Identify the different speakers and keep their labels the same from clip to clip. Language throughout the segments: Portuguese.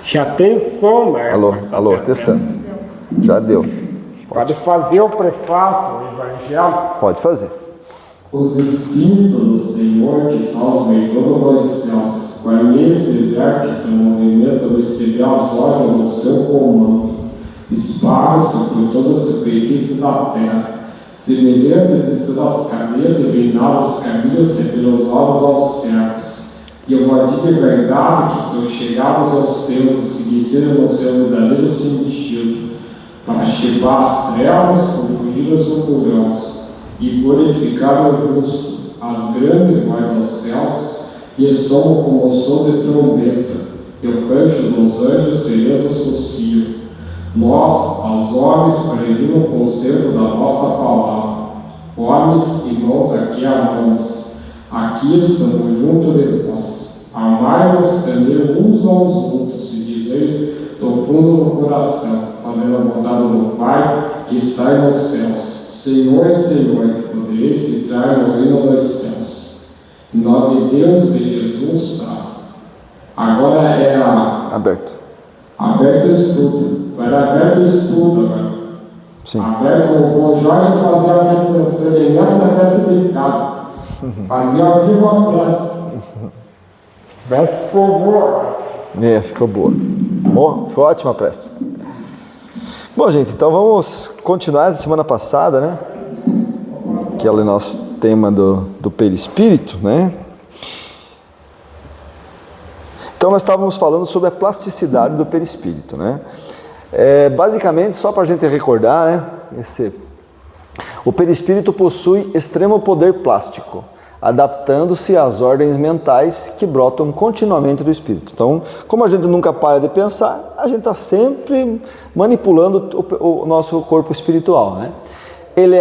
Speaker 1: Já tem som, né?
Speaker 2: Alô, testando. Já deu.
Speaker 1: Pode fazer o prefácio, o Evangelho.
Speaker 2: Pode fazer.
Speaker 3: Os Espíritos do Senhor, que são os leitores dos céus, conhecem que seu movimento receber as ordens do seu comando, espalham-se por toda a superfície da terra, semelhantes estão as cadeias divinadas caminhos e pelos olhos aos céus. E eu vou dizer a verdade que são chegados aos tempos e disseram o seu verdadeiro sentido, para chivar as trevas, confundir os orgulhosos, e glorificar o justo, as grandes voz dos céus, e som como o som de trombeta, e o canto dos anjos se associam. Nós, aos homens, peregrinos o conceito da nossa palavra. Homens e nós aqui amamos. Aqui estamos junto de vós. Amai-vos também uns aos outros, e dizei do fundo do coração, fazendo a vontade do Pai que está nos céus. Senhor, Senhor, que podereis entrar no reino dos céus. Em nome de Deus, de Jesus, tá? Agora é
Speaker 2: Aberto.
Speaker 3: aberto estudo. Agora aberto estudo, agora.
Speaker 2: Sim.
Speaker 3: Aberto, o Jorge fazia essa semelhança dessa pecado. Fazia ao vivo a prece.
Speaker 1: Prece, por favor.
Speaker 2: Ficou boa. Foi ótima a prece. Bom, gente, então vamos continuar da semana passada, né? Que é o nosso tema do perispírito, né? Então nós estávamos falando sobre a plasticidade do perispírito, né? Basicamente, só para a gente recordar, né? O perispírito possui extremo poder plástico, adaptando-se às ordens mentais que brotam continuamente do espírito. Então, como a gente nunca para de pensar, a gente está sempre manipulando o nosso corpo espiritual, né? Ele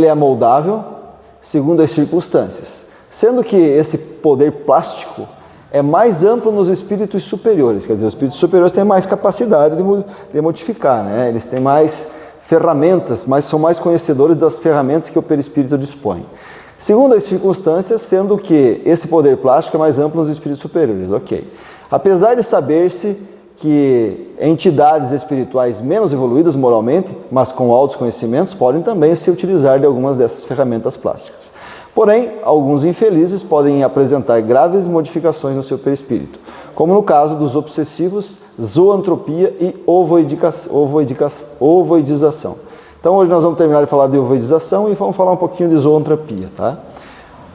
Speaker 2: é moldável segundo as circunstâncias, sendo que esse poder plástico é mais amplo nos espíritos superiores. Quer dizer, os espíritos superiores têm mais capacidade de modificar, né? Eles têm mais ferramentas, mas são mais conhecedores das ferramentas que o perispírito dispõe. Segundo as circunstâncias, sendo que esse poder plástico é mais amplo nos espíritos superiores, ok. Apesar de saber-se que entidades espirituais menos evoluídas moralmente, mas com altos conhecimentos, podem também se utilizar de algumas dessas ferramentas plásticas. Porém, alguns infelizes podem apresentar graves modificações no seu perispírito, como no caso dos obsessivos, zoantropia e ovoidização. Então hoje nós vamos terminar de falar de ovoidização e vamos falar um pouquinho de zoantropia, tá?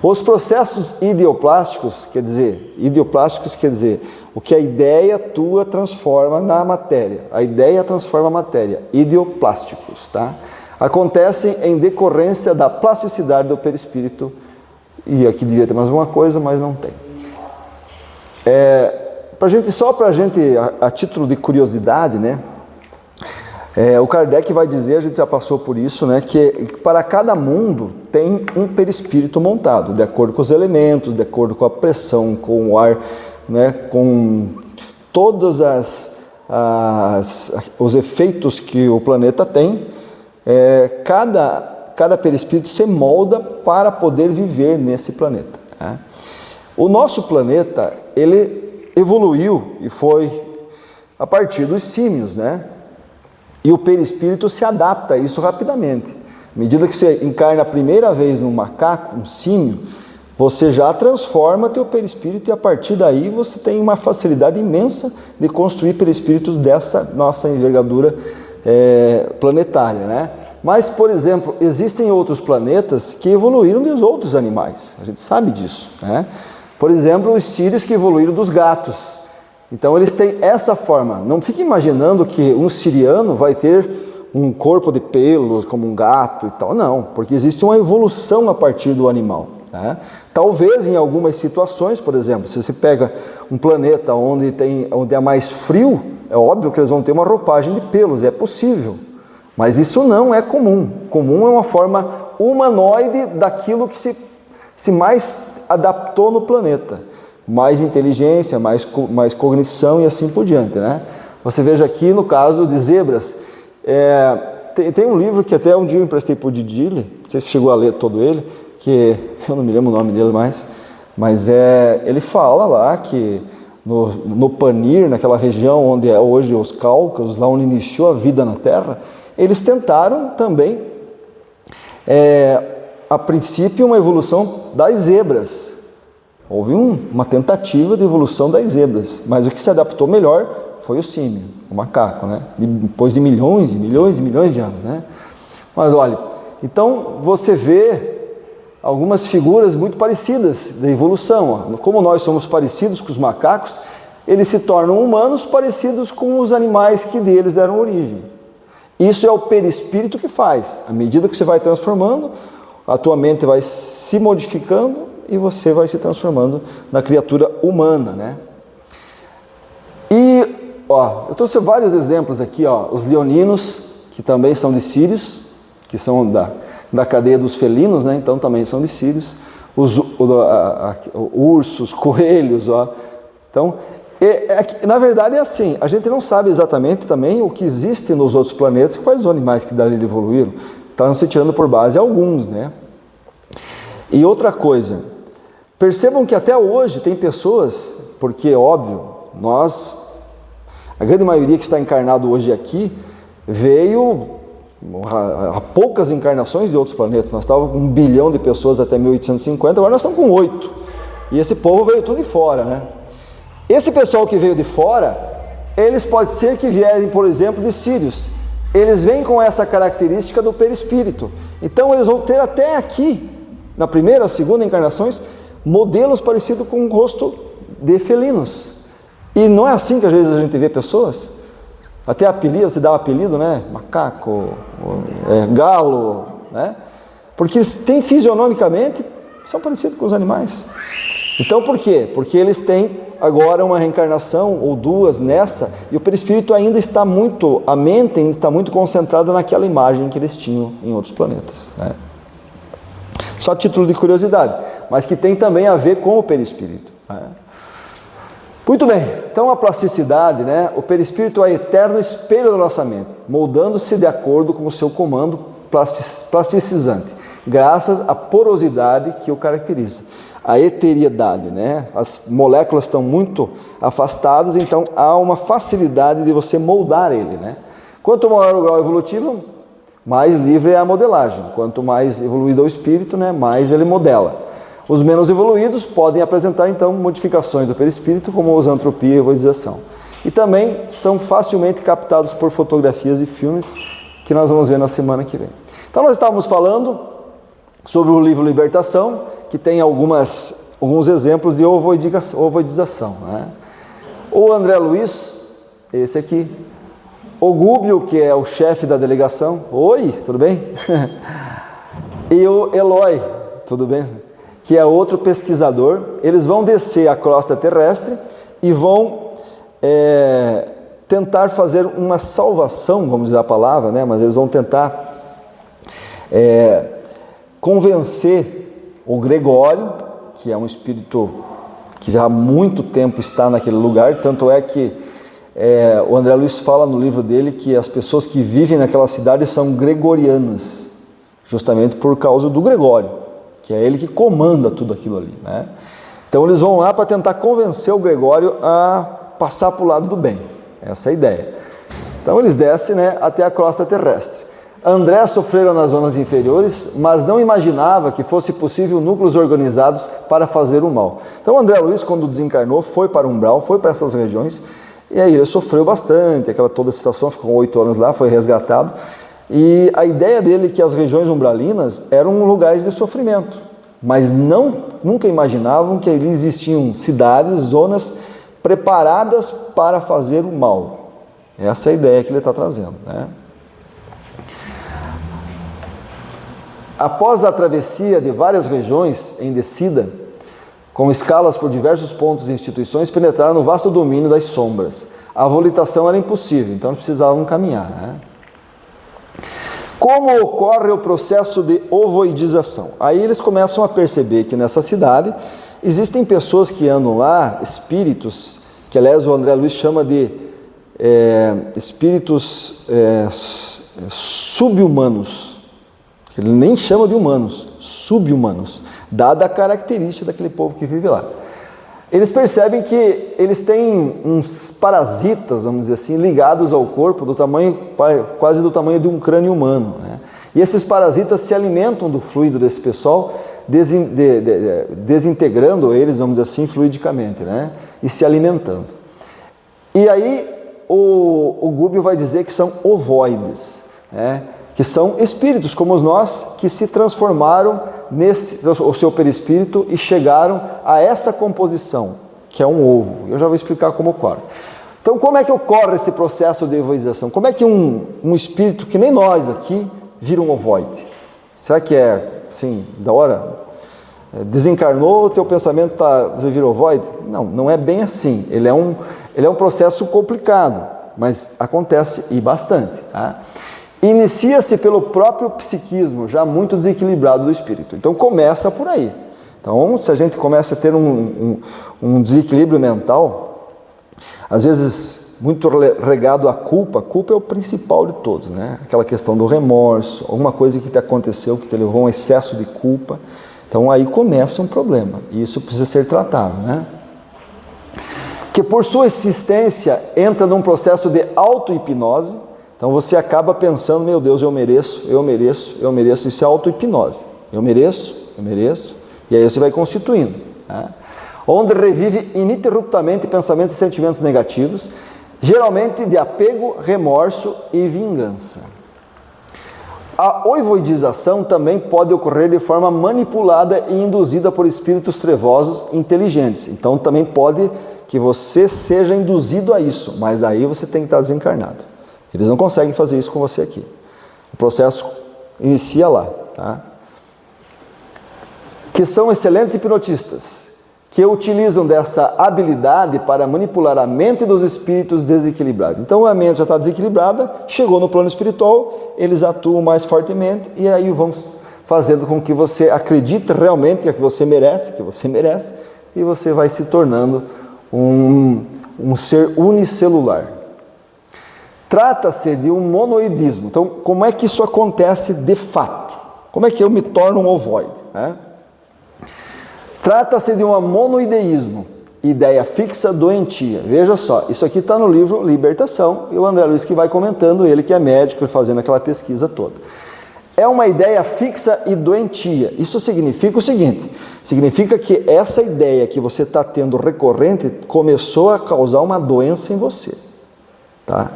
Speaker 2: Os processos idioplásticos quer dizer o que a ideia tua transforma na matéria. A ideia transforma a matéria, idioplásticos, tá? Acontecem em decorrência da plasticidade do perispírito. E aqui devia ter mais uma coisa, mas não tem. Só para a gente, a título de curiosidade, né? O Kardec vai dizer, a gente já passou por isso, né? Que para cada mundo tem um perispírito montado, de acordo com os elementos, de acordo com a pressão, com o ar, né? Com todos os efeitos que o planeta tem. Cada perispírito se molda para poder viver nesse planeta, né? O nosso planeta, ele evoluiu e foi a partir dos símios, né? E o perispírito se adapta a isso rapidamente. À medida que você encarna a primeira vez num macaco, um símio, você já transforma teu perispírito e a partir daí você tem uma facilidade imensa de construir perispíritos dessa nossa envergadura planetária, né? Mas, por exemplo, existem outros planetas que evoluíram dos outros animais, a gente sabe disso, né? Por exemplo, os sírios que evoluíram dos gatos. Então eles têm essa forma. Não fique imaginando que um siriano vai ter um corpo de pelos como um gato e tal, não, porque existe uma evolução a partir do animal, né? Talvez em algumas situações, por exemplo, se você pega um planeta onde é mais frio, é óbvio que eles vão ter uma roupagem de pelos, é possível. Mas isso não é comum. Comum é uma forma humanoide daquilo que se mais adaptou no planeta. Mais inteligência, mais cognição e assim por diante, né? Você veja aqui no caso de zebras. Tem um livro que até um dia eu emprestei para o Didile, não sei se chegou a ler todo ele, que eu não me lembro o nome dele mais, mas ele fala lá que no Panir, naquela região onde é hoje os Cáucasos, lá onde iniciou a vida na Terra, eles tentaram também, a princípio, uma evolução das zebras. Houve uma tentativa de evolução das zebras, mas o que se adaptou melhor foi o símio, o macaco, né? Depois de milhões e milhões e milhões de anos, né? Mas olha, então você vê algumas figuras muito parecidas da evolução. Ó. Como nós somos parecidos com os macacos, eles se tornam humanos parecidos com os animais que deles deram origem. Isso é o perispírito que faz. À medida que você vai transformando, a tua mente vai se modificando e você vai se transformando na criatura humana, né? E, ó, eu trouxe vários exemplos aqui, ó, os leoninos, que também são de Sírios, que são da cadeia dos felinos, né? Então também são de Sírios, os ursos, coelhos, ó. Então, na verdade é assim, a gente não sabe exatamente também o que existe nos outros planetas, quais os animais que dali evoluíram, estão se tirando por base alguns, né? E outra coisa, percebam que até hoje tem pessoas, porque óbvio, a grande maioria que está encarnado hoje aqui, veio há poucas encarnações de outros planetas. Nós estávamos com 1 bilhão de pessoas até 1850, agora nós estamos com 8. E esse povo veio tudo de fora, né? Esse pessoal que veio de fora, eles pode ser que vierem, por exemplo, de Sírios. Eles vêm com essa característica do perispírito. Então eles vão ter até aqui, na primeira, segunda encarnações, modelos parecidos com o rosto de felinos. E não é assim que às vezes a gente vê pessoas? Até apelido, se dá um apelido, né? Macaco, galo, né? Porque eles têm fisionomicamente, são parecidos com os animais. Então por quê? Porque eles têm agora uma reencarnação ou duas nessa, e o perispírito ainda está muito, a mente ainda está muito concentrada naquela imagem que eles tinham em outros planetas, né? Só título de curiosidade, mas que tem também a ver com o perispírito, né? Muito bem, então a plasticidade, né? O perispírito é o eterno espelho da nossa mente, moldando-se de acordo com o seu comando plasticizante, graças à porosidade que o caracteriza, a eteriedade, né? As moléculas estão muito afastadas, então há uma facilidade de você moldar ele, né? Quanto maior o grau evolutivo, mais livre é a modelagem. Quanto mais evoluído é o espírito, né? Mais ele modela. Os menos evoluídos podem apresentar, então, modificações do perispírito, como osantropia e evoidização. E também são facilmente captados por fotografias e filmes, que nós vamos ver na semana que vem. Então, nós estávamos falando sobre o livro Libertação, que tem alguns exemplos de ovoidização, né? O André Luiz, esse aqui. O Gúbio, que é o chefe da delegação. Oi, tudo bem? E o Eloy, tudo bem? Que é outro pesquisador. Eles vão descer a crosta terrestre e vão tentar fazer uma salvação, vamos dizer a palavra, né? Mas eles vão tentar convencer o Gregório, que é um espírito que já há muito tempo está naquele lugar, tanto é que o André Luiz fala no livro dele que as pessoas que vivem naquela cidade são gregorianas, justamente por causa do Gregório, que é ele que comanda tudo aquilo ali, né? Então eles vão lá para tentar convencer o Gregório a passar para o lado do bem, essa é a ideia. Então eles descem, né, até a crosta terrestre. André sofreram nas zonas inferiores, mas não imaginava que fosse possível núcleos organizados para fazer o mal. Então André Luiz, quando desencarnou, foi para o umbral, foi para essas regiões, e aí ele sofreu bastante, toda a situação, ficou 8 anos lá, foi resgatado. E a ideia dele é que as regiões umbralinas eram lugares de sofrimento, mas nunca imaginavam que ali existiam cidades, zonas preparadas para fazer o mal. Essa é a ideia que ele está trazendo, né? Após a travessia de várias regiões em descida, com escalas por diversos pontos e instituições, penetraram no vasto domínio das sombras. A volitação era impossível, então eles precisavam caminhar, né? Como ocorre o processo de ovoidização? Aí eles começam a perceber que nessa cidade existem pessoas que andam lá, espíritos, que aliás o André Luiz chama de espíritos subhumanos. Ele nem chama de humanos, subhumanos, dada a característica daquele povo que vive lá. eles percebem que eles têm uns parasitas, vamos dizer assim, ligados ao corpo, quase do tamanho de um crânio humano, né? E esses parasitas se alimentam do fluido desse pessoal, desintegrando eles, vamos dizer assim, fluidicamente, né? E se alimentando. E aí o Gubbio vai dizer que são ovoides, né? Que são espíritos como nós, que se transformaram o seu perispírito e chegaram a essa composição, que é um ovo. Eu já vou explicar como ocorre. Então, como é que ocorre esse processo de ovoidização? Como é que um espírito, que nem nós aqui, vira um ovoide? Será que é assim, da hora? Desencarnou, o teu pensamento vira ovoide? Não, não é bem assim. Ele é um processo complicado, mas acontece e bastante, tá? Inicia-se pelo próprio psiquismo, já muito desequilibrado do espírito. Então começa por aí. Então, se a gente começa a ter um desequilíbrio mental, às vezes muito regado à culpa, a culpa é o principal de todos, né? Aquela questão do remorso, alguma coisa que te aconteceu, que te levou a um excesso de culpa. Então aí começa um problema, e isso precisa ser tratado, né? Que por sua existência entra num processo de auto-hipnose. Então você acaba pensando, meu Deus, eu mereço, isso é auto-hipnose. Eu mereço, e aí você vai constituindo, né? Onde revive ininterruptamente pensamentos e sentimentos negativos, geralmente de apego, remorso e vingança. A ovoidização também pode ocorrer de forma manipulada e induzida por espíritos trevosos inteligentes. Então também pode que você seja induzido a isso, mas aí você tem que estar desencarnado. Eles não conseguem fazer isso com você aqui. O processo inicia lá, tá? Que são excelentes hipnotistas, que utilizam dessa habilidade para manipular a mente dos espíritos desequilibrados. Então a mente já está desequilibrada, chegou no plano espiritual, eles atuam mais fortemente e aí vão fazendo com que você acredite realmente que você merece, e você vai se tornando um ser unicelular. Trata-se de um monoidismo. Então, como é que isso acontece de fato? Como é que eu me torno um ovoide, né? Trata-se de um monoideísmo, ideia fixa doentia. Veja só, isso aqui está no livro Libertação, e o André Luiz que vai comentando, ele que é médico, fazendo aquela pesquisa toda. É uma ideia fixa e doentia. Isso significa o seguinte, significa que essa ideia que você está tendo recorrente começou a causar uma doença em você, tá?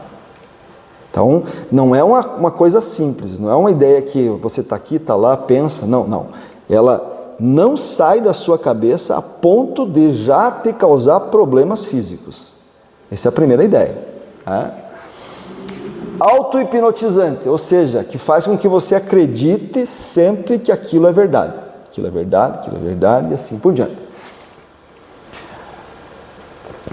Speaker 2: Então, não é uma coisa simples, não é uma ideia que você está aqui, está lá, pensa, não. Ela não sai da sua cabeça a ponto de já te causar problemas físicos. Essa é a primeira ideia, tá? Auto-hipnotizante, ou seja, que faz com que você acredite sempre que aquilo é verdade. Aquilo é verdade, e assim por diante.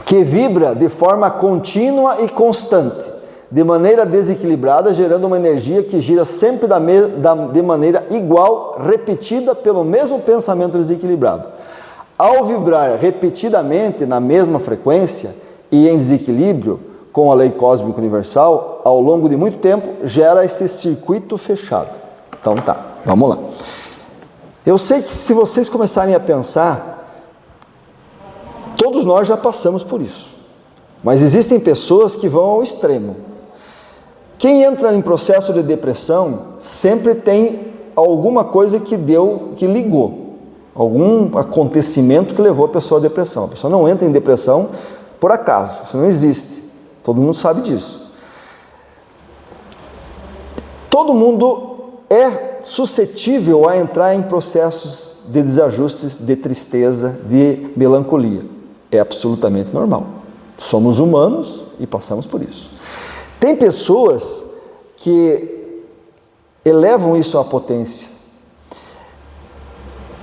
Speaker 2: Que vibra de forma contínua e constante, de maneira desequilibrada, gerando uma energia que gira sempre de maneira igual, repetida pelo mesmo pensamento desequilibrado. Ao vibrar repetidamente na mesma frequência e em desequilíbrio com a lei cósmica universal, ao longo de muito tempo, gera esse circuito fechado. Então tá, vamos lá. Eu sei que se vocês começarem a pensar, todos nós já passamos por isso. Mas existem pessoas que vão ao extremo. Quem entra em processo de depressão sempre tem alguma coisa que ligou, algum acontecimento que levou a pessoa à depressão. A pessoa não entra em depressão por acaso, isso não existe, todo mundo sabe disso. Todo mundo é suscetível a entrar em processos de desajustes, de tristeza, de melancolia. É absolutamente normal. Somos humanos e passamos por isso. Tem pessoas que elevam isso à potência.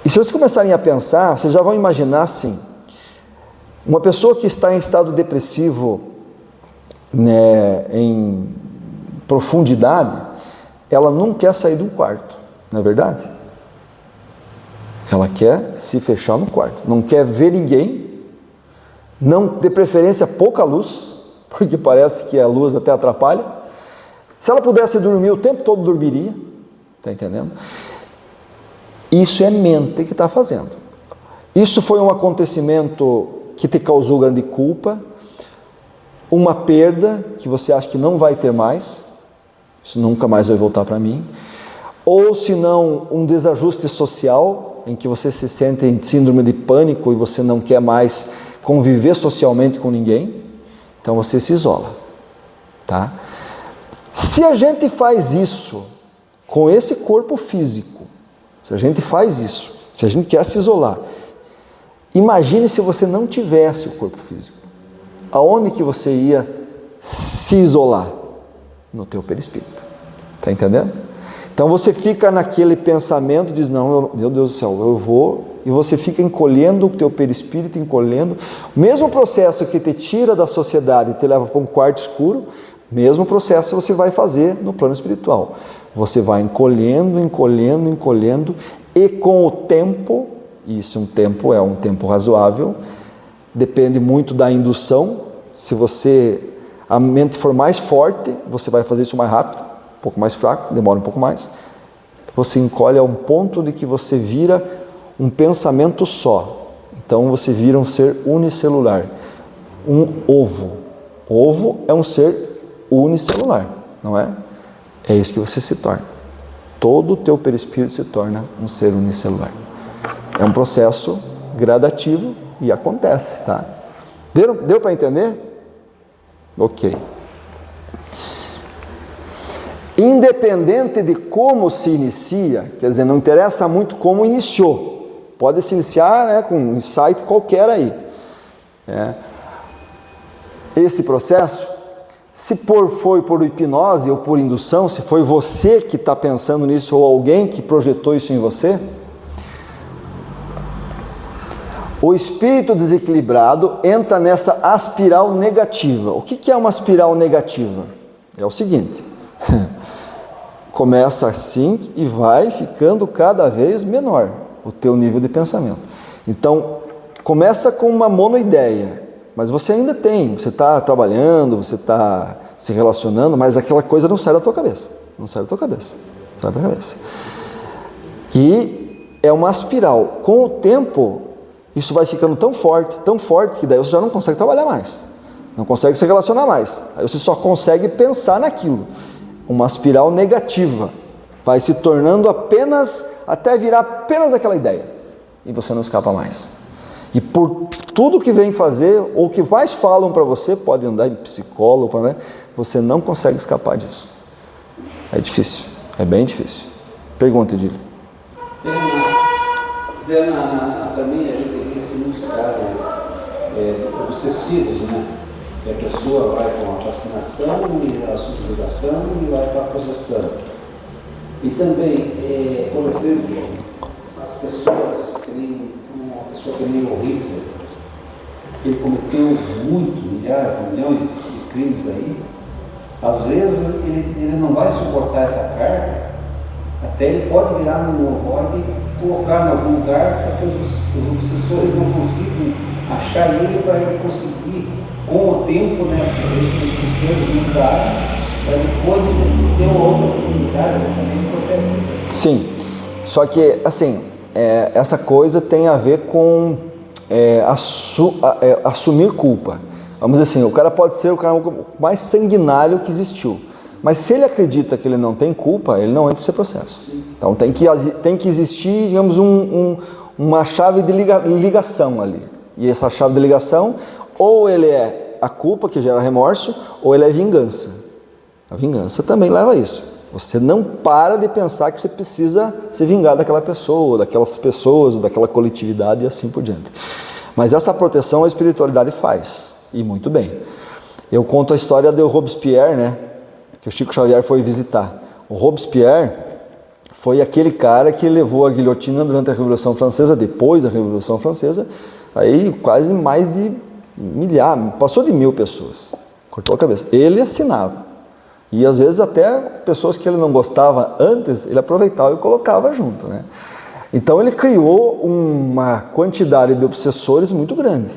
Speaker 2: E se vocês começarem a pensar, vocês já vão imaginar assim, uma pessoa que está em estado depressivo, né, em profundidade, ela não quer sair do quarto, não é verdade? Ela quer se fechar no quarto, não quer ver ninguém, não, de preferência pouca luz, porque parece que a luz até atrapalha. Se ela pudesse dormir o tempo todo, dormiria. Está entendendo? Isso é mente que está fazendo. Isso foi um acontecimento que te causou grande culpa, uma perda que você acha que não vai ter mais, isso nunca mais vai voltar para mim, ou se não um desajuste social, em que você se sente em síndrome de pânico e você não quer mais conviver socialmente com ninguém, então você se isola, tá? Se a gente faz isso com esse corpo físico, se a gente faz isso, se a gente quer se isolar, imagine se você não tivesse o corpo físico. Aonde que você ia se isolar? No teu perispírito. Está entendendo? Então você fica naquele pensamento, diz, não, meu Deus do céu, eu vou, e você fica encolhendo o teu perispírito, encolhendo. O mesmo processo que te tira da sociedade e te leva para um quarto escuro, mesmo processo você vai fazer no plano espiritual. Você vai encolhendo, encolhendo, encolhendo, e com o tempo, e isso é um tempo razoável, depende muito da indução. Se a mente for mais forte, você vai fazer isso mais rápido, um pouco mais fraco, demora um pouco mais. Você encolhe a um ponto de que você vira um pensamento só. Então você vira um ser unicelular, um ovo. O ovo é um ser unicelular, não é? É isso que você se torna. Todo o teu perispírito se torna um ser unicelular. É um processo gradativo e acontece, tá? Deu para entender? Ok. Independente de como se inicia, quer dizer, não interessa muito como iniciou. Pode se iniciar com um insight qualquer aí. Esse processo, se foi por hipnose ou por indução, se foi você que está pensando nisso ou alguém que projetou isso em você, o espírito desequilibrado entra nessa aspiral negativa. O que é uma aspiral negativa? É o seguinte, começa assim e vai ficando cada vez menor o teu nível de pensamento. Então, começa com uma monoideia, mas você ainda tem, você está trabalhando, você está se relacionando, mas aquela coisa não sai da tua cabeça, não sai da tua cabeça, sai da cabeça. E é uma aspiral. Com o tempo, isso vai ficando tão forte, que daí você já não consegue trabalhar mais, não consegue se relacionar mais, aí você só consegue pensar naquilo. Uma espiral negativa, vai se tornando até virar apenas aquela ideia, e você não escapa mais. E por tudo que vem fazer, ou que mais falam para você, pode andar em psicólogo, né? Você não consegue escapar disso. É difícil, é bem difícil. Pergunta, Edílio.
Speaker 4: Também a gente tem esse muitos casos obsessivos, né? Que a pessoa vai com a fascinação e a subjugação e vai para a possessão. E também, por exemplo, as pessoas uma pessoa que nem o Hitler, ele cometeu milhares, milhões de crimes aí, às vezes ele não vai suportar essa carga, até ele pode virar no ovoide e colocar em algum lugar para que os obsessores não consigam achar ele, para ele conseguir, com o tempo, né, esse desespero mudar, para depois ele ter uma outra oportunidade, também acontece isso.
Speaker 2: Sim, só que, assim, essa coisa tem a ver com assumir culpa. Vamos dizer assim, o cara pode ser o cara mais sanguinário que existiu, mas se ele acredita que ele não tem culpa, ele não entra nesse processo. Então tem que existir, digamos, uma chave de ligação ali. E essa chave de ligação, ou ele é a culpa que gera remorso, ou ele é vingança. A vingança também leva a isso. Você não para de pensar que você precisa se vingar daquela pessoa, ou daquelas pessoas, ou daquela coletividade e assim por diante. Mas essa proteção a espiritualidade faz, e muito bem. Eu conto a história do Robespierre, né? Que o Chico Xavier foi visitar. O Robespierre foi aquele cara que levou a guilhotina durante a Revolução Francesa, depois da Revolução Francesa, aí quase mais de passou de 1000 pessoas. Cortou a cabeça. Ele assinava. E às vezes até pessoas que ele não gostava antes, ele aproveitava e colocava junto, né? Então ele criou uma quantidade de obsessores muito grande.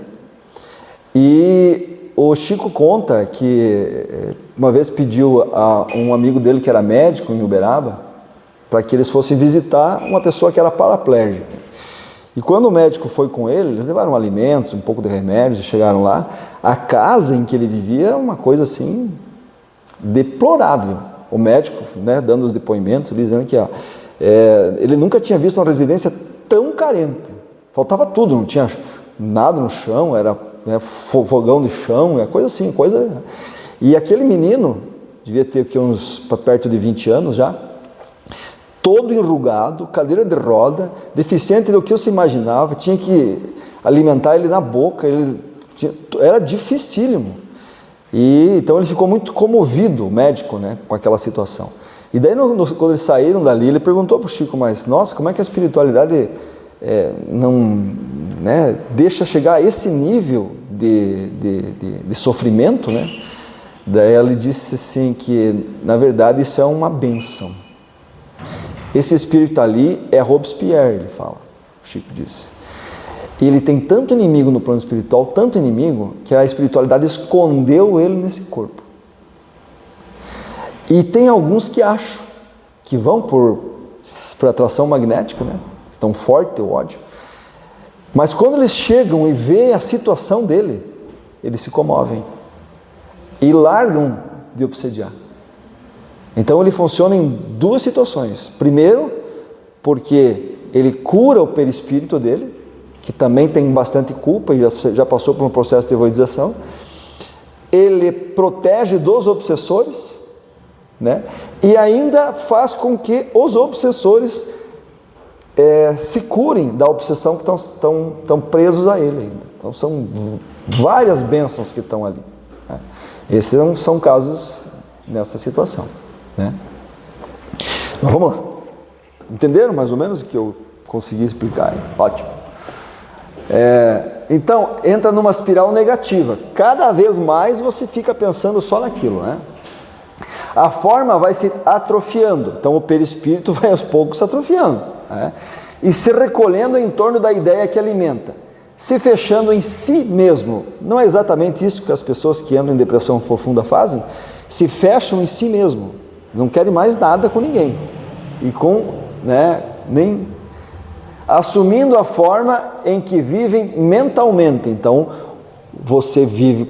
Speaker 2: E o Chico conta que uma vez pediu a um amigo dele que era médico em Uberaba, para que eles fossem visitar uma pessoa que era paraplégica. E quando o médico foi com ele, eles levaram alimentos, um pouco de remédios e chegaram lá. A casa em que ele vivia era uma coisa assim, deplorável. O médico, né, dando os depoimentos, dizendo que ele nunca tinha visto uma residência tão carente. Faltava tudo, não tinha nada no chão, era fogão de chão, coisa assim, coisa... E aquele menino, devia ter aqui uns perto de 20 anos já, todo enrugado, cadeira de roda, deficiente do que eu se imaginava, tinha que alimentar ele na boca, era dificílimo. E então ele ficou muito comovido, o médico, né, com aquela situação. E daí quando eles saíram dali, ele perguntou para o Chico, mas nossa, como é que a espiritualidade não, né, deixa chegar a esse nível de sofrimento, né? Daí ele disse assim que, na verdade, isso é uma bênção. Esse espírito ali é Robespierre, ele fala, o Chico disse. E ele tem tanto inimigo no plano espiritual, tanto inimigo, que a espiritualidade escondeu ele nesse corpo. E tem alguns que acham que vão por atração magnética, né? Tão forte o ódio. Mas quando eles chegam e veem a situação dele, eles se comovem e largam de obsediar. Então ele funciona em duas situações. Primeiro, porque ele cura o perispírito dele, que também tem bastante culpa e já passou por um processo de evoidização. Ele protege dos obsessores, né? E ainda faz com que os obsessores se curem da obsessão que estão presos a ele ainda. Então são várias bênçãos que estão ali, né? Esses são casos nessa situação, né? Mas vamos lá. Entenderam mais ou menos o que eu consegui explicar? Ótimo. Então, entra numa espiral negativa. Cada vez mais você fica pensando só naquilo, né? A forma vai se atrofiando. Então, o perispírito vai aos poucos se atrofiando, né? E se recolhendo em torno da ideia que alimenta. Se fechando em si mesmo. Não é exatamente isso que as pessoas que entram em depressão profunda fazem? Se fecham em si mesmo. Não querem mais nada com ninguém. E nem assumindo a forma em que vivem mentalmente. Então,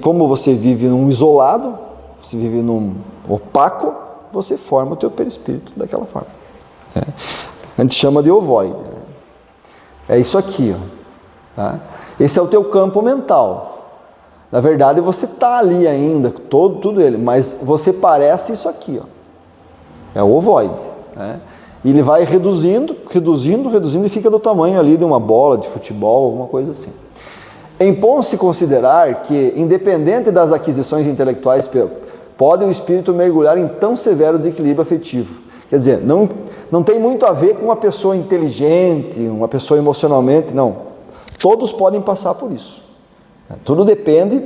Speaker 2: como você vive num isolado, você vive num opaco, você forma o teu perispírito daquela forma. A gente chama de ovoide. É isso aqui, ó, tá? Esse é o teu campo mental. Na verdade, você está ali ainda, tudo ele, mas você parece isso aqui, ó. É o ovoide, né? E ele vai reduzindo e fica do tamanho ali de uma bola de futebol, alguma coisa assim. É importante considerar que, independente das aquisições intelectuais, pode o espírito mergulhar em tão severo desequilíbrio afetivo. Quer dizer, não tem muito a ver com uma pessoa inteligente, uma pessoa emocionalmente, não. Todos podem passar por isso. Tudo depende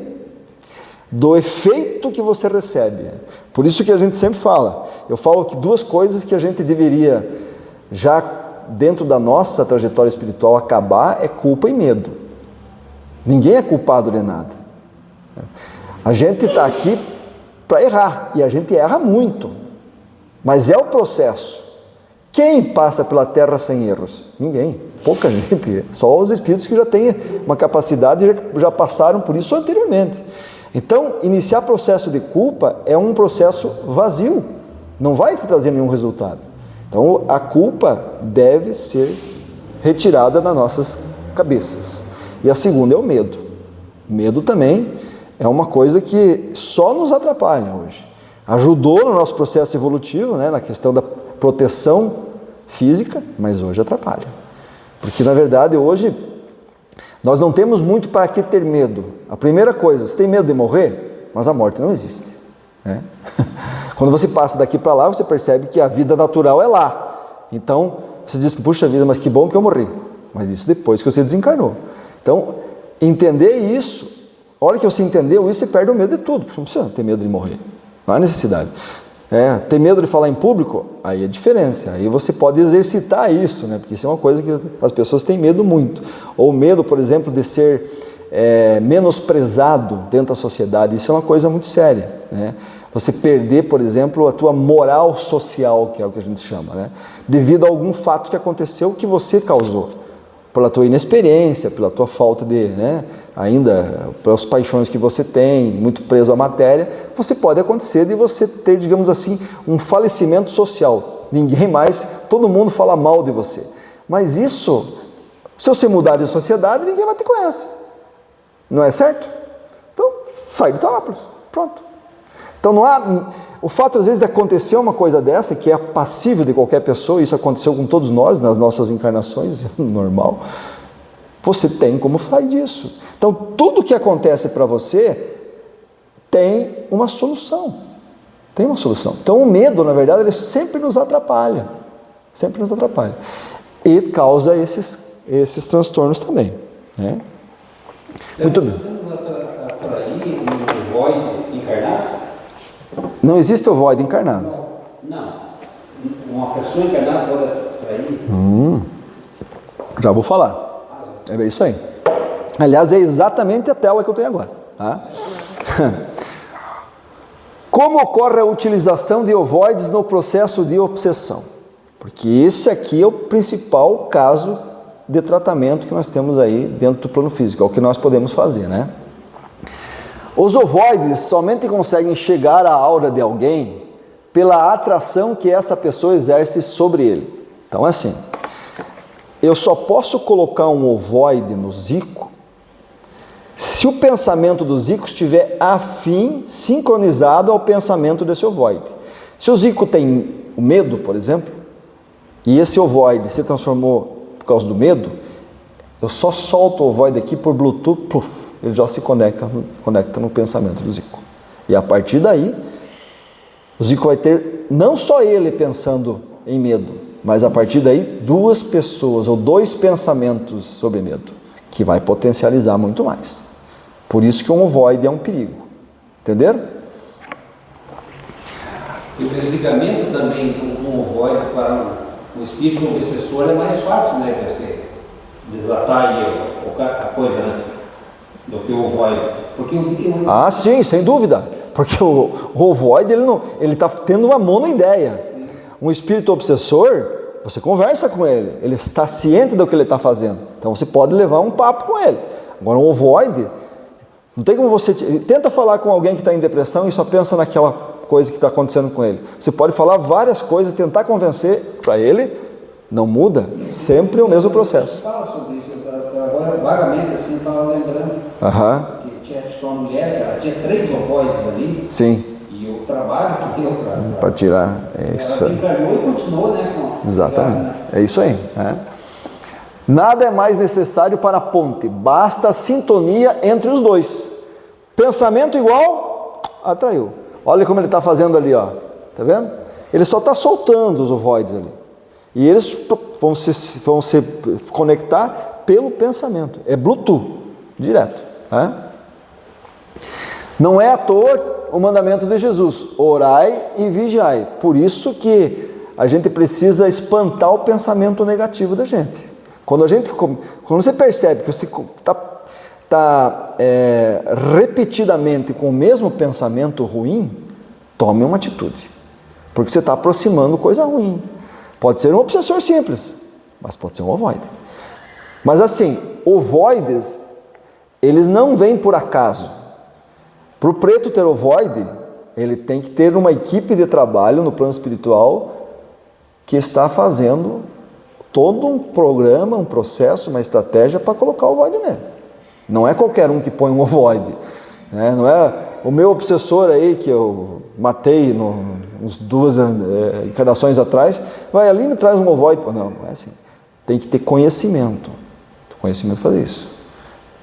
Speaker 2: do efeito que você recebe. Por isso que a gente sempre fala, eu falo que duas coisas que a gente deveria, já dentro da nossa trajetória espiritual, acabar é culpa e medo. Ninguém é culpado de nada. A gente está aqui para errar, e a gente erra muito, mas é o processo. Quem passa pela Terra sem erros? Ninguém, pouca gente, só os espíritos que já têm uma capacidade e já passaram por isso anteriormente. Então, iniciar processo de culpa é um processo vazio, não vai te trazer nenhum resultado. Então, a culpa deve ser retirada das nossas cabeças. E a segunda é o medo. O medo também é uma coisa que só nos atrapalha hoje. Ajudou no nosso processo evolutivo, né, na questão da proteção física, mas hoje atrapalha. Porque, na verdade, hoje nós não temos muito para que ter medo. A primeira coisa, você tem medo de morrer? Mas a morte não existe, né? Quando você passa daqui para lá, você percebe que a vida natural é lá. Então, você diz, puxa vida, mas que bom que eu morri. Mas isso depois que você desencarnou. Então, entender isso, a hora que você entendeu isso, você perde o medo de tudo. Porque não precisa ter medo de morrer. Não há necessidade. Ter medo de falar em público, aí é diferença. Aí você pode exercitar isso, né? Porque isso é uma coisa que as pessoas têm medo muito. Ou medo, por exemplo, de ser menosprezado dentro da sociedade. Isso é uma coisa muito séria, né? Você perder, por exemplo, a tua moral social, que é o que a gente chama, né? Devido a algum fato que aconteceu que você causou. pela tua inexperiência, pela tua falta de, ainda, pelas paixões que você tem, muito preso à matéria, você pode acontecer de você ter, digamos assim, um falecimento social. Ninguém mais, todo mundo fala mal de você. Mas isso, se você mudar de sociedade, ninguém mais te conhece. Não é certo? Então, sai do teu óculos. Pronto. Então, não há... O fato, às vezes, de acontecer uma coisa dessa, que é passível de qualquer pessoa, isso aconteceu com todos nós, nas nossas encarnações, normal, você tem como sair disso. Então, tudo que acontece para você tem uma solução. Tem uma solução. Então, o medo, na verdade, ele sempre nos atrapalha. Sempre nos atrapalha. E causa esses transtornos também. Né? Muito bem.
Speaker 4: Por aí, um void encarnado?
Speaker 2: Não existe ovoide encarnado.
Speaker 4: Não. Uma pessoa encarnada pode atrair?
Speaker 2: Já vou falar. É isso aí. Aliás, é exatamente a tela que eu tenho agora. Tá? Como ocorre a utilização de ovoides no processo de obsessão? Porque esse aqui é o principal caso de tratamento que nós temos aí dentro do plano físico, é o que nós podemos fazer, né? Os ovoides somente conseguem chegar à aura de alguém pela atração que essa pessoa exerce sobre ele. Então é assim, eu só posso colocar um ovoide no Zico se o pensamento do Zico estiver afim, sincronizado ao pensamento desse ovoide. Se o Zico tem o medo, por exemplo, e esse ovoide se transformou por causa do medo, eu só solto o ovoide aqui por Bluetooth, puff, ele já se conecta no pensamento do Zico. E a partir daí, o Zico vai ter, não só ele pensando em medo, mas a partir daí, duas pessoas ou dois pensamentos sobre medo, que vai potencializar muito mais. Por isso que um ovoide é um perigo. Entenderam?
Speaker 4: E o desligamento também de um ovoide para o espírito obsessor é mais fácil, né? De você desatar a coisa, né? Do que o ovoide. Porque
Speaker 2: Ah, sim, sem dúvida. Porque o ovoide, ele está tendo uma monoideia. Um espírito obsessor, você conversa com ele está ciente do que ele está fazendo. Então você pode levar um papo com ele. Agora, um ovoide, não tem como você... Tenta falar com alguém que está em depressão e só pensa naquela coisa que está acontecendo com ele. Você pode falar várias coisas, tentar convencer para ele, não muda, sempre o mesmo processo.
Speaker 4: Fala sobre isso, agora vagamente assim, eu estava lembrando que tinha uma mulher, que ela tinha 3 ovoides ali.
Speaker 2: Sim.
Speaker 4: E o trabalho que deu
Speaker 2: para tirar, é isso.
Speaker 4: Ela encarnou e continuou, né?
Speaker 2: Exatamente, é isso aí. Nada é mais necessário para a ponte, basta a sintonia entre os dois. Pensamento igual, atraiu. Olha como ele está fazendo ali, ó. Tá vendo? Ele só está soltando os ovoides ali. E eles vão se conectar pelo pensamento. É Bluetooth, direto. Não é à toa o mandamento de Jesus, orai e vigiai. Por isso que a gente precisa espantar o pensamento negativo da gente. Quando você percebe que você está repetidamente com o mesmo pensamento ruim, tome uma atitude. Porque você está aproximando coisa ruim. Pode ser um obsessor simples, mas pode ser um ovoide. Mas assim, ovoides, eles não vêm por acaso. Para o preto ter ovoide, ele tem que ter uma equipe de trabalho no plano espiritual que está fazendo todo um programa, um processo, uma estratégia para colocar o ovoide nele. Não é qualquer um que põe um ovoide. Não é o meu obsessor aí, que eu matei uns 2 encarnações atrás, vai ali e me traz um ovoide. Não, não é assim. Tem que ter conhecimento. Conhecimento para fazer isso.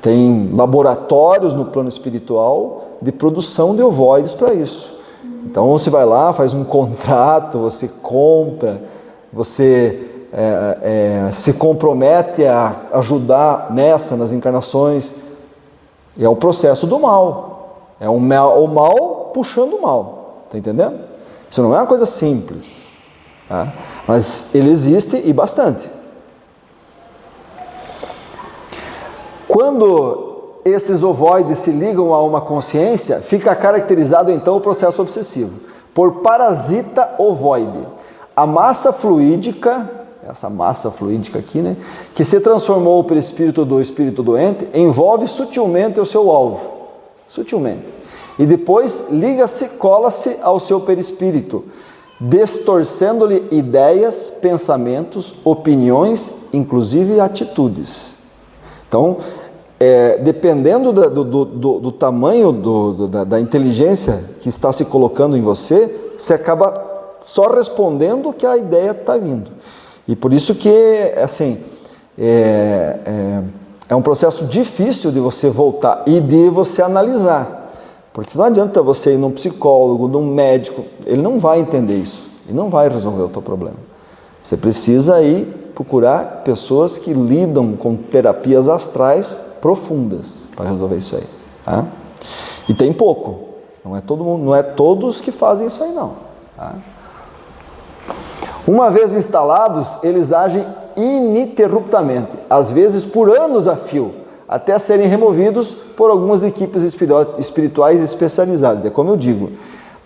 Speaker 2: Tem laboratórios no plano espiritual de produção de ovoides para isso. Então você vai lá, faz um contrato, você compra, você se compromete a ajudar nas encarnações. E é o processo do mal. É o mal puxando o mal. Está entendendo? Isso não é uma coisa simples. Tá? Mas ele existe e bastante. Quando esses ovoides se ligam a uma consciência, fica caracterizado então o processo obsessivo por parasita ovoide. A massa fluídica, essa massa fluídica aqui, né, que se transformou o perispírito do espírito doente, envolve sutilmente o seu alvo, sutilmente, e depois liga-se, cola-se ao seu perispírito, distorcendo-lhe ideias, pensamentos, opiniões, inclusive atitudes. Então, dependendo do tamanho da inteligência que está se colocando em você, você acaba só respondendo o que a ideia está vindo. E por isso que, assim, é um processo difícil de você voltar e de você analisar. Porque não adianta você ir num psicólogo, num médico, ele não vai entender isso, ele não vai resolver o teu problema. Você precisa ir procurar pessoas que lidam com terapias astrais profundas para resolver isso aí. Tá? E tem pouco, não é todo mundo, não é todos que fazem isso aí não. Tá? Uma vez instalados, eles agem ininterruptamente, às vezes por anos a fio, até serem removidos por algumas equipes espirituais especializadas. É como eu digo,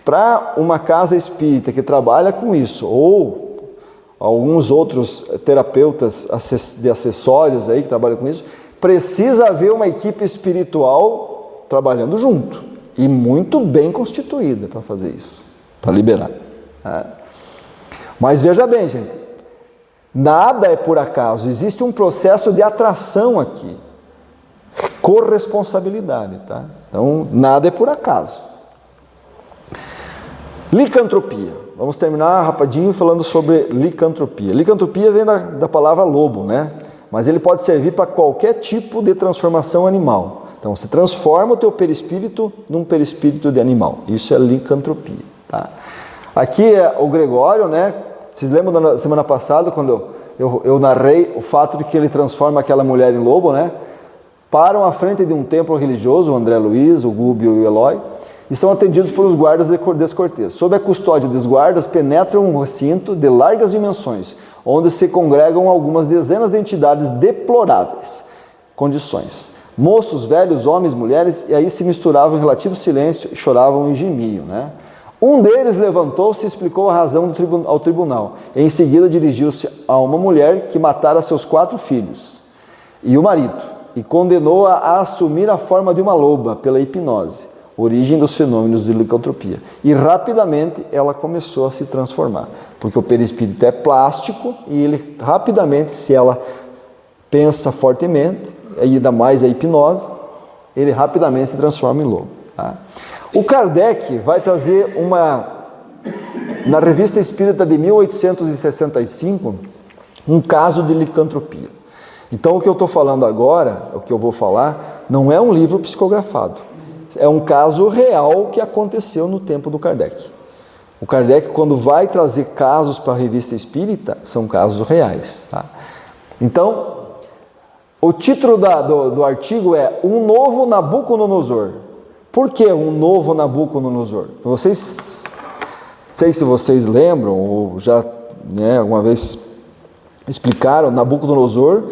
Speaker 2: para uma casa espírita que trabalha com isso, ou alguns outros terapeutas de acessórios aí que trabalham com isso, precisa haver uma equipe espiritual trabalhando junto, e muito bem constituída para fazer isso, para liberar. Mas veja bem, gente, nada é por acaso, existe um processo de atração aqui, corresponsabilidade, tá? Então, nada é por acaso. Licantropia. Vamos terminar rapidinho falando sobre licantropia. Licantropia vem da palavra lobo, né? Mas ele pode servir para qualquer tipo de transformação animal. Então, você transforma o teu perispírito num perispírito de animal. Isso é licantropia, tá? Aqui é o Gregório, né? Vocês lembram da semana passada, quando eu narrei o fato de que ele transforma aquela mulher em lobo, né? Param à frente de um templo religioso, o André Luiz, o Gúbio e o Eloy, e são atendidos pelos guardas descortês. Sob a custódia dos guardas, penetram um recinto de largas dimensões, onde se congregam algumas dezenas de entidades deploráveis condições. Moços, velhos, homens, mulheres, e aí se misturavam em relativo silêncio, choravam e gemiam, né? Um deles levantou-se e explicou a razão ao tribunal. Em seguida dirigiu-se a uma mulher que matara seus 4 filhos e o marido, e condenou-a a assumir a forma de uma loba pela hipnose, origem dos fenômenos de licantropia. E rapidamente ela começou a se transformar, porque o perispírito é plástico e ele rapidamente, se ela pensa fortemente, ainda mais a hipnose, ele rapidamente se transforma em lobo. Tá? O Kardec vai trazer na Revista Espírita de 1865, um caso de licantropia. Então, o que eu estou falando agora, o que eu vou falar, não é um livro psicografado. É um caso real que aconteceu no tempo do Kardec. O Kardec, quando vai trazer casos para a Revista Espírita, são casos reais. Tá? Então, o título do artigo é Um Novo Nabucodonosor. Por que um novo Nabucodonosor? Vocês, não sei se vocês lembram, ou já alguma vez explicaram, Nabucodonosor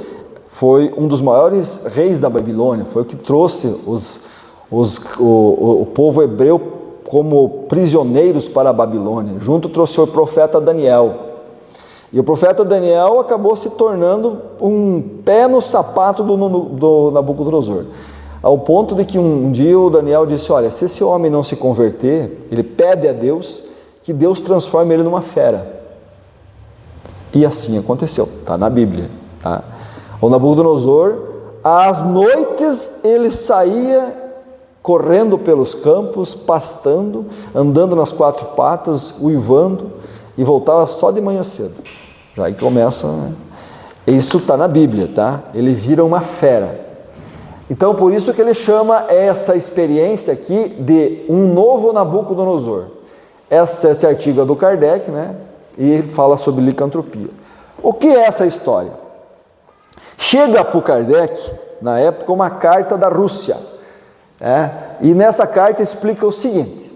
Speaker 2: foi um dos maiores reis da Babilônia, foi o que trouxe o povo hebreu como prisioneiros para a Babilônia. Junto trouxe o profeta Daniel. E o profeta Daniel acabou se tornando um pé no sapato do Nabucodonosor. Ao ponto de que um dia o Daniel disse, olha, se esse homem não se converter, ele pede a Deus que Deus transforme ele numa fera. E assim aconteceu, está na Bíblia. Tá? O Nabucodonosor, às noites ele saía correndo pelos campos, pastando, andando nas 4 patas, uivando, e voltava só de manhã cedo. Já aí começa, né? Isso está na Bíblia, tá? Ele vira uma fera. Então, por isso que ele chama essa experiência aqui de um novo Nabucodonosor. Esse artigo é do Kardec, né? E ele fala sobre licantropia. O que é essa história? Chega para o Kardec, na época, uma carta da Rússia. E nessa carta explica o seguinte: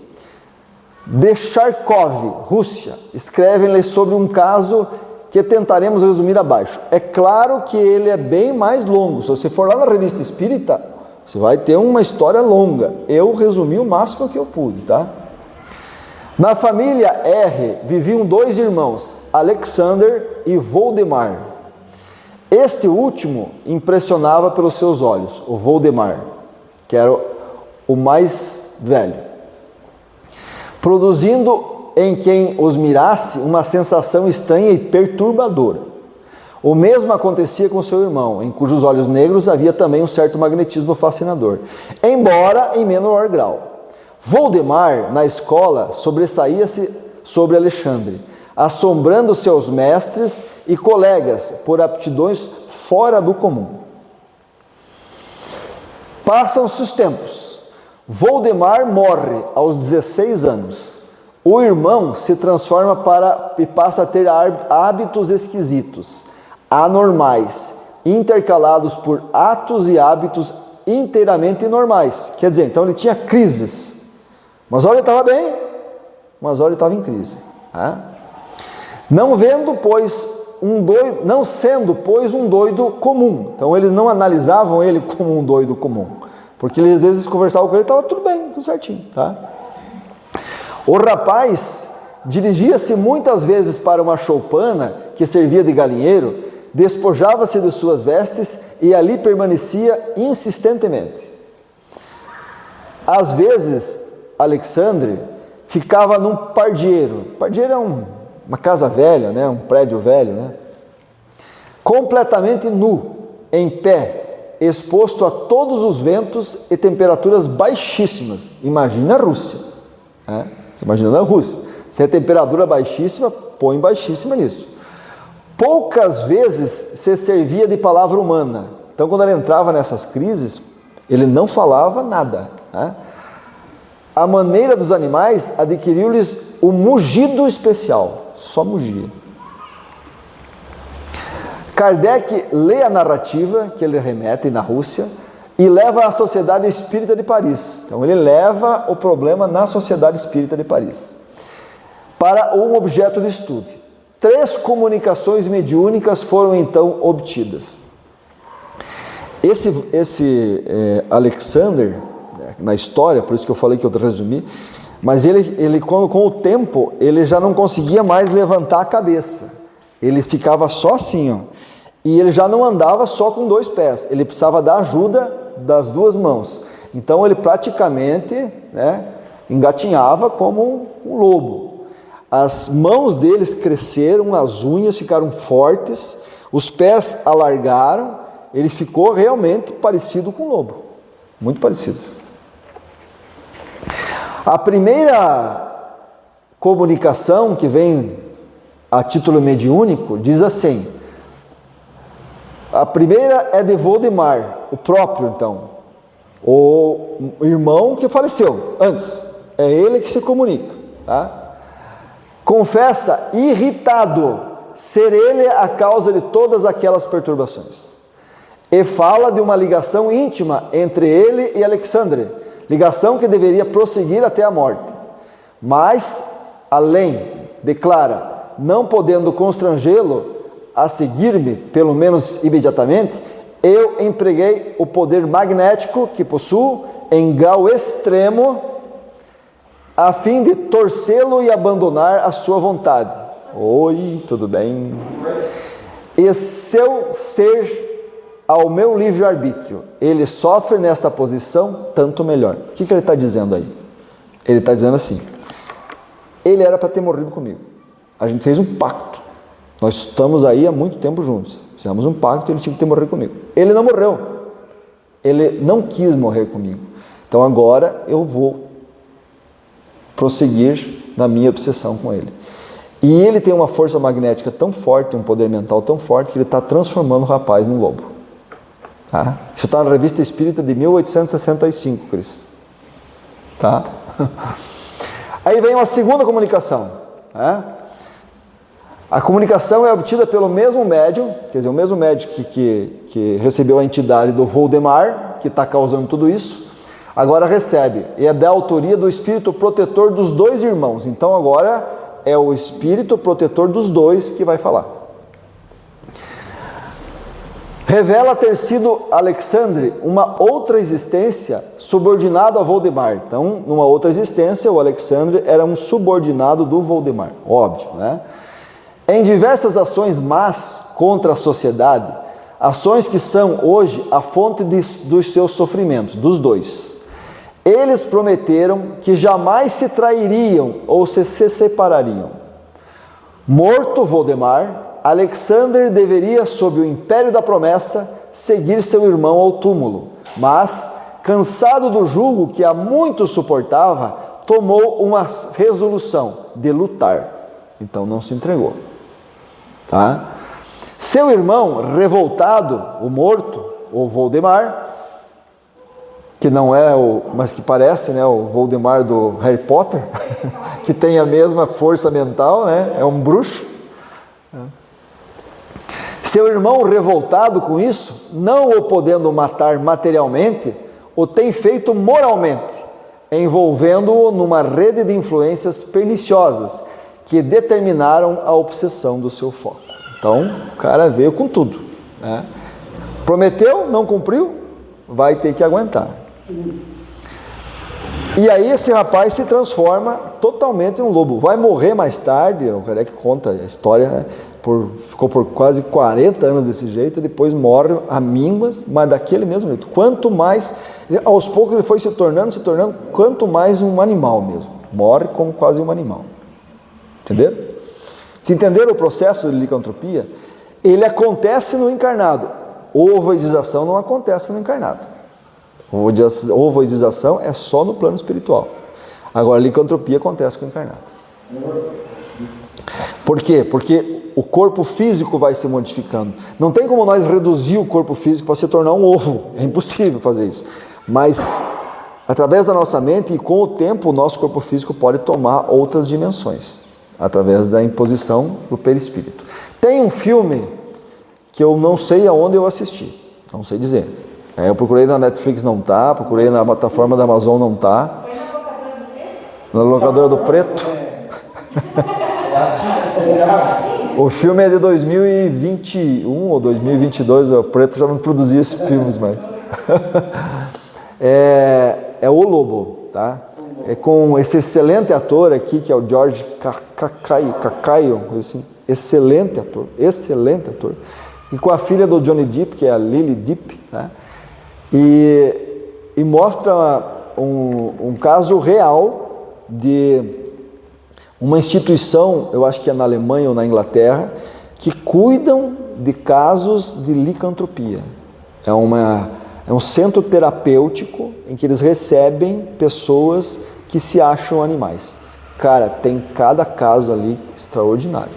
Speaker 2: de Charkov, Rússia, escrevem-lhe sobre um caso que tentaremos resumir abaixo. É claro que ele é bem mais longo. Se você for lá na Revista Espírita, você vai ter uma história longa. Eu resumi o máximo que eu pude, tá? Na família R viviam dois irmãos, Alexander e Voldemar. Este último impressionava pelos seus olhos, o Voldemar, que era o mais velho, produzindo em quem os mirasse uma sensação estranha e perturbadora. O mesmo acontecia com seu irmão, em cujos olhos negros havia também um certo magnetismo fascinador, embora em menor grau. Voldemar, na escola, sobressaía-se sobre Alexandre, assombrando seus mestres e colegas por aptidões fora do comum. Passam-se os tempos. Voldemar morre aos 16 anos. O irmão se transforma e passa a ter hábitos esquisitos, anormais, intercalados por atos e hábitos inteiramente normais. Quer dizer, então ele tinha crises. Mas olha, ele estava bem, mas olha, ele estava em crise. Não sendo, pois, um doido comum. Então eles não analisavam ele como um doido comum, porque eles às vezes conversavam com ele e estava tudo bem, tudo certinho. O rapaz dirigia-se muitas vezes para uma choupana que servia de galinheiro, despojava-se de suas vestes e ali permanecia insistentemente. Às vezes, Alexandre ficava num pardieiro. Pardieiro é uma casa velha, um prédio velho, completamente nu, em pé, exposto a todos os ventos e temperaturas baixíssimas. Imagina a Rússia. Imagina a Rússia. Se a temperatura baixíssima, põe baixíssima nisso. Poucas vezes se servia de palavra humana. Então, quando ele entrava nessas crises, ele não falava nada. A maneira dos animais adquiriu-lhes o mugido especial. Só mugia. Kardec lê a narrativa que ele remete na Rússia e leva à Sociedade Espírita de Paris. Então, ele leva o problema na Sociedade Espírita de Paris para um objeto de estudo. 3 comunicações mediúnicas foram então obtidas. Esse Alexander, na história, por isso que eu falei que eu resumi, mas ele com o tempo, ele já não conseguia mais levantar a cabeça. Ele ficava só assim, e ele já não andava só com 2 pés, ele precisava da ajuda das 2 mãos. Então ele praticamente engatinhava como um lobo. As mãos deles cresceram, as unhas ficaram fortes, os pés alargaram, ele ficou realmente parecido com um lobo, muito parecido. A primeira comunicação que vem a título mediúnico diz assim, a primeira é de Voldemar, o próprio então, o irmão que faleceu antes, é ele que se comunica, confessa irritado ser ele a causa de todas aquelas perturbações e fala de uma ligação íntima entre ele e Alexandre, ligação que deveria prosseguir até a morte, mas além, declara, não podendo constrangê-lo a seguir-me, pelo menos imediatamente, eu empreguei o poder magnético que possuo em grau extremo a fim de torcê-lo e abandonar a sua vontade. Oi, tudo bem? E seu ser ao meu livre-arbítrio, ele sofre nesta posição, tanto melhor. O que ele está dizendo aí? Ele está dizendo assim, ele era para ter morrido comigo. A gente fez um pacto. Nós estamos aí há muito tempo juntos. Fizemos um pacto e ele tinha que ter morrido comigo. Ele não morreu. Ele não quis morrer comigo. Então agora eu vou prosseguir na minha obsessão com ele. E ele tem uma força magnética tão forte, um poder mental tão forte, que ele está transformando o rapaz num lobo. Isso está na Revista Espírita de 1865, Cris. Aí vem uma segunda comunicação. A comunicação é obtida pelo mesmo médium, quer dizer, o mesmo médium que recebeu a entidade do Voldemar, que está causando tudo isso, agora recebe, e é da autoria do espírito protetor dos 2 irmãos. Então agora é o espírito protetor dos 2 que vai falar. revela ter sido Alexandre uma outra existência subordinado a Voldemar. Então, numa outra existência, o Alexandre era um subordinado do Voldemar, óbvio, né? Em diversas ações más contra a sociedade, ações que são hoje a fonte dos seus sofrimentos, dos dois. Eles prometeram que jamais se trairiam ou se separariam. Morto Voldemar, Alexander deveria, sob o império da promessa, seguir seu irmão ao túmulo, mas, cansado do jugo que há muito suportava, tomou uma resolução de lutar. Então não se entregou. Tá? Seu irmão, revoltado, o morto, o Voldemar, que não é mas que parece, né, o Voldemar do Harry Potter, que tem a mesma força mental, né, é um bruxo. Seu irmão, revoltado com isso, não o podendo matar materialmente, o tem feito moralmente, envolvendo-o numa rede de influências perniciosas que determinaram a obsessão do seu foco. Então, o cara veio com tudo, né? Prometeu, não cumpriu, vai ter que aguentar. E aí esse rapaz se transforma totalmente em um lobo. Vai morrer mais tarde, o Kardec conta a história, né? Ficou por quase 40 anos desse jeito, depois morre a mínguas, mas daquele mesmo jeito. Quanto mais, aos poucos ele foi se tornando, quanto mais um animal mesmo. Morre como quase um animal. Entenderam? Se entenderam o processo de licantropia? Ele acontece no encarnado. Ovoidização não acontece no encarnado. Ovoidização é só no plano espiritual. Agora, a licantropia acontece com o encarnado. Por quê? Porque o corpo físico vai se modificando. Não tem como nós reduzir o corpo físico para se tornar um ovo. É impossível fazer isso. Mas, através da nossa mente e com o tempo, o nosso corpo físico pode tomar outras dimensões, através da imposição do perispírito. Tem um filme que eu não sei aonde eu assisti. Não sei dizer. Eu procurei na Netflix, não tá. Procurei na plataforma da Amazon, não tá. Na locadora do Preto. O filme é de 2021 ou 2022. O Preto já não produzia esses filmes mais. É O Lobo, tá? É com esse excelente ator aqui, que é o George Cacaio, assim, excelente ator. E com a filha do Johnny Depp, que é a Lily Depp, né? E mostra um caso real de uma instituição, eu acho que é na Alemanha ou na Inglaterra, que cuidam de casos de licantropia. É um centro terapêutico em que eles recebem pessoas que se acham animais. Cara, tem cada caso ali extraordinário.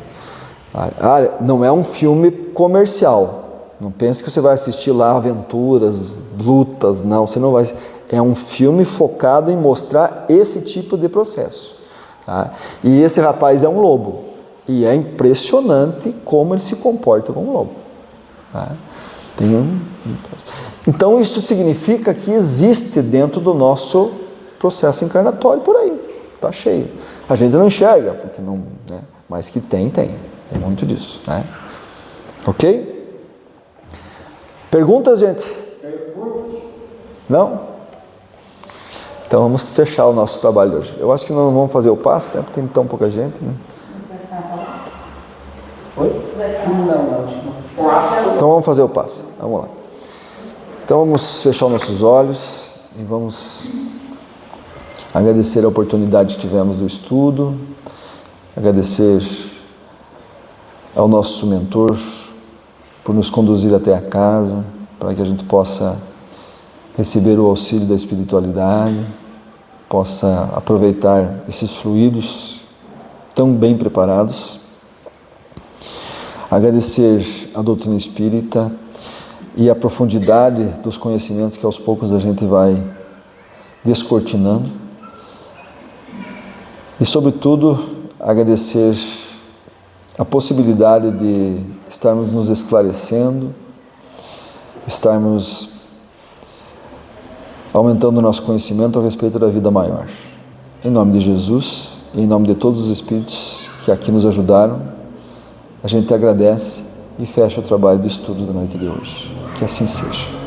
Speaker 2: Não é um filme comercial. Não pense que você vai assistir lá aventuras, lutas, não, você não vai. É um filme focado em mostrar esse tipo de processo. Tá? E esse rapaz é um lobo. E é impressionante como ele se comporta como um lobo. Tá? Então isso significa que existe dentro do nosso processo encarnatório por aí. Está cheio. A gente não enxerga, porque não, né? Mas que tem. Tem muito disso. Né? Ok? Perguntas, gente? Não? Então vamos fechar o nosso trabalho hoje. Eu acho que não vamos fazer o passe, né? Porque tem tão pouca gente, né? Oi? Então vamos fazer o passe. Vamos lá. Então vamos fechar os nossos olhos e vamos agradecer a oportunidade que tivemos do estudo, agradecer ao nosso mentor por nos conduzir até a casa, para que a gente possa receber o auxílio da espiritualidade, possa aproveitar esses fluidos tão bem preparados. Agradecer a doutrina espírita e a profundidade dos conhecimentos que aos poucos a gente vai descortinando. E, sobretudo, agradecer a possibilidade de estarmos nos esclarecendo, estarmos aumentando o nosso conhecimento a respeito da vida maior. Em nome de Jesus e em nome de todos os espíritos que aqui nos ajudaram, a gente agradece e fecha o trabalho do estudo da noite de hoje. Que assim seja.